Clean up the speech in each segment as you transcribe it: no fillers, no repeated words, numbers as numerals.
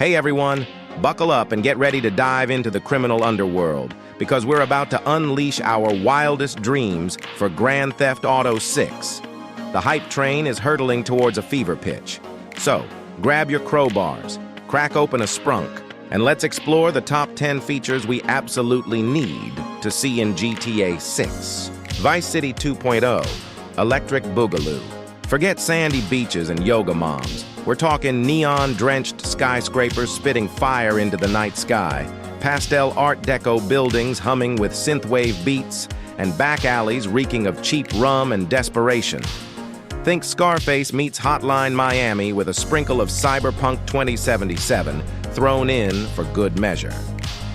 Hey everyone, buckle up and get ready to dive into the criminal underworld because we're about to unleash our wildest dreams for Grand Theft Auto 6. The hype train is hurtling towards a fever pitch. So, grab your crowbars, crack open a sprunk, and let's explore the top 10 features we absolutely need to see in GTA 6. Vice City 2.0, Electric Boogaloo. Forget sandy beaches and yoga moms. We're talking neon-drenched skyscrapers spitting fire into the night sky, pastel Art Deco buildings humming with synthwave beats, and back alleys reeking of cheap rum and desperation. Think Scarface meets Hotline Miami with a sprinkle of Cyberpunk 2077 thrown in for good measure.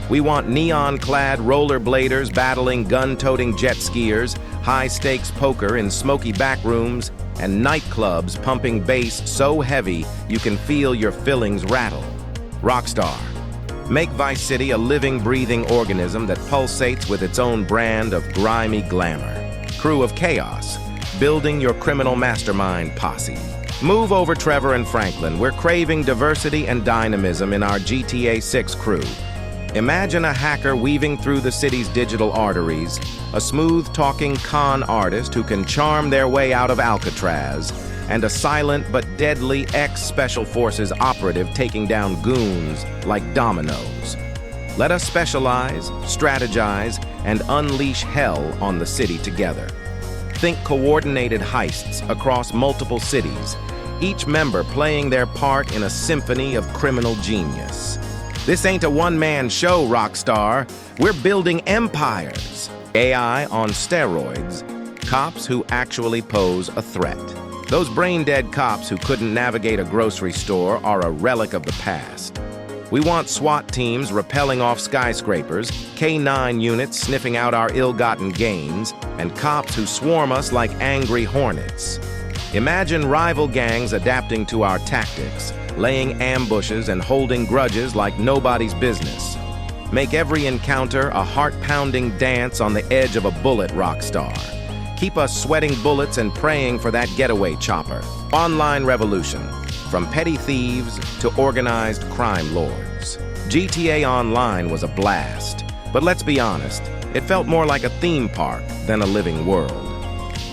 We want neon-clad rollerbladers battling gun-toting jet skiers, high-stakes poker in smoky backrooms, and nightclubs pumping bass so heavy you can feel your fillings rattle. Rockstar. Make Vice City a living, breathing organism that pulsates with its own brand of grimy glamour. Crew of Chaos. Building your criminal mastermind posse. Move over Trevor and Franklin. We're craving diversity and dynamism in our GTA 6 crew. Imagine a hacker weaving through the city's digital arteries, a smooth-talking con artist who can charm their way out of Alcatraz, and a silent but deadly ex-Special Forces operative taking down goons like dominoes. Let us specialize, strategize, and unleash hell on the city together. Think coordinated heists across multiple cities, each member playing their part in a symphony of criminal genius. This ain't a one-man show, Rockstar. We're building empires. AI on steroids. Cops who actually pose a threat. Those brain-dead cops who couldn't navigate a grocery store are a relic of the past. We want SWAT teams rappelling off skyscrapers, K9 units sniffing out our ill-gotten gains, and cops who swarm us like angry hornets. Imagine rival gangs adapting to our tactics, laying ambushes and holding grudges like nobody's business. Make every encounter a heart-pounding dance on the edge of a bullet, Rockstar. Keep us sweating bullets and praying for that getaway chopper. Online revolution, from petty thieves to organized crime lords. GTA Online was a blast, but let's be honest, it felt more like a theme park than a living world.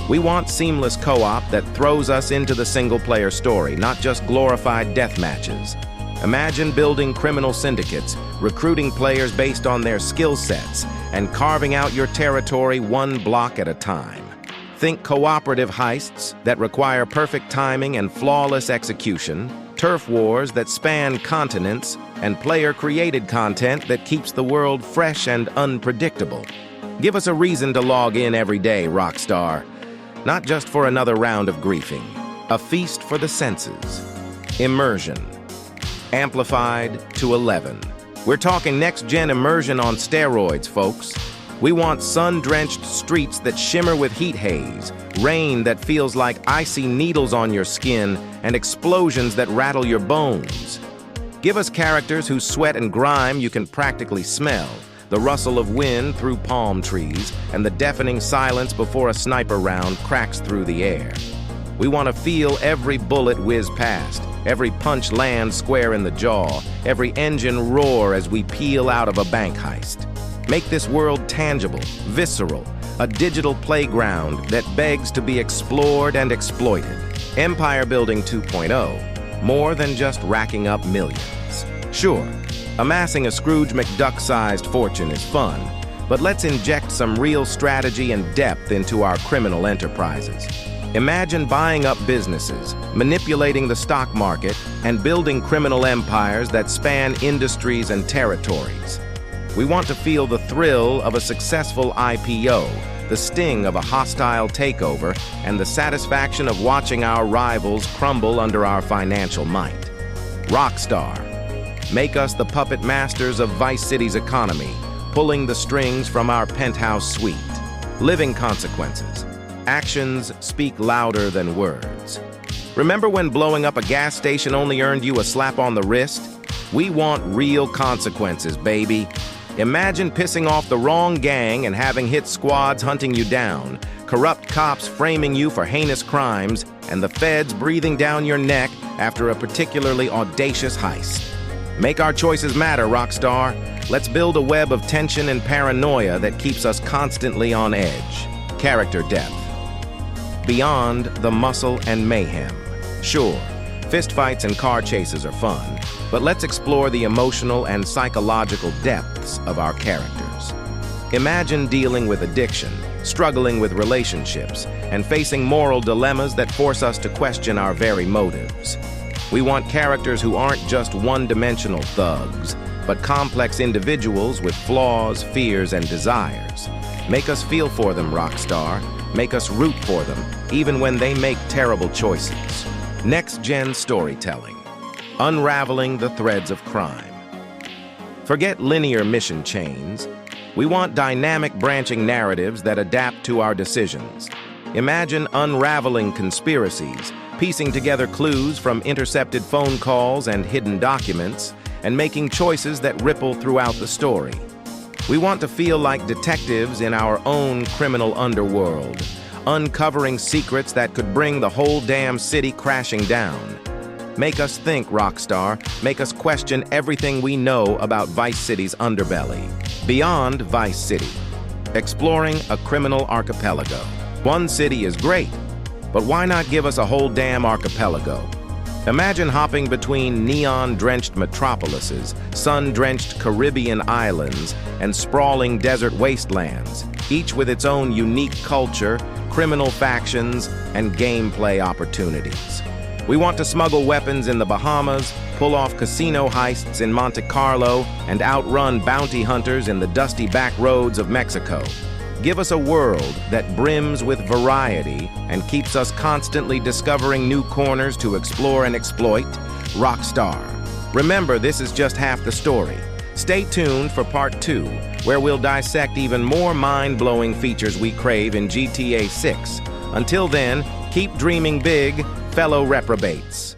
We want seamless co-op that throws us into the single-player story, not just glorified death matches. Imagine building criminal syndicates, recruiting players based on their skill sets, and carving out your territory one block at a time. Think cooperative heists that require perfect timing and flawless execution, turf wars that span continents, and player-created content that keeps the world fresh and unpredictable. Give us a reason to log in every day, Rockstar. Not just for another round of griefing. A feast for the senses. Immersion. Amplified to 11. We're talking next-gen immersion on steroids, folks. We want sun-drenched streets that shimmer with heat haze, rain that feels like icy needles on your skin, and explosions that rattle your bones. Give us characters whose sweat and grime you can practically smell, the rustle of wind through palm trees, and the deafening silence before a sniper round cracks through the air. We want to feel every bullet whiz past, every punch land square in the jaw, every engine roar as we peel out of a bank heist. Make this world tangible, visceral, a digital playground that begs to be explored and exploited. Empire Building 2.0, more than just racking up millions. Sure, amassing a Scrooge McDuck-sized fortune is fun, but let's inject some real strategy and depth into our criminal enterprises. Imagine buying up businesses, manipulating the stock market, and building criminal empires that span industries and territories. We want to feel the thrill of a successful IPO, the sting of a hostile takeover, and the satisfaction of watching our rivals crumble under our financial might. Rockstar. Make us the puppet masters of Vice City's economy, pulling the strings from our penthouse suite. Living consequences. Actions speak louder than words. Remember when blowing up a gas station only earned you a slap on the wrist? We want real consequences, baby. Imagine pissing off the wrong gang and having hit squads hunting you down, corrupt cops framing you for heinous crimes, and the feds breathing down your neck after a particularly audacious heist. Make our choices matter, Rockstar. Let's build a web of tension and paranoia that keeps us constantly on edge. Character depth. Beyond the muscle and mayhem. Sure, fistfights and car chases are fun, but let's explore the emotional and psychological depths of our characters. Imagine dealing with addiction, struggling with relationships, and facing moral dilemmas that force us to question our very motives. We want characters who aren't just one-dimensional thugs, but complex individuals with flaws, fears, and desires. Make us feel for them, Rockstar. Make us root for them, even when they make terrible choices. Next-gen storytelling. Unraveling the threads of crime. Forget linear mission chains. We want dynamic branching narratives that adapt to our decisions. Imagine unraveling conspiracies, piecing together clues from intercepted phone calls and hidden documents, and making choices that ripple throughout the story. We want to feel like detectives in our own criminal underworld, uncovering secrets that could bring the whole damn city crashing down. Make us think, Rockstar. Make us question everything we know about Vice City's underbelly. Beyond Vice City. Exploring a criminal archipelago. One city is great, but why not give us a whole damn archipelago? Imagine hopping between neon-drenched metropolises, sun-drenched Caribbean islands, and sprawling desert wastelands, each with its own unique culture, criminal factions, and gameplay opportunities. We want to smuggle weapons in the Bahamas, pull off casino heists in Monte Carlo, and outrun bounty hunters in the dusty back roads of Mexico. Give us a world that brims with variety and keeps us constantly discovering new corners to explore and exploit. Rockstar. Remember, this is just half the story. Stay tuned for part 2, where we'll dissect even more mind-blowing features we crave in GTA 6. Until then, keep dreaming big, fellow reprobates.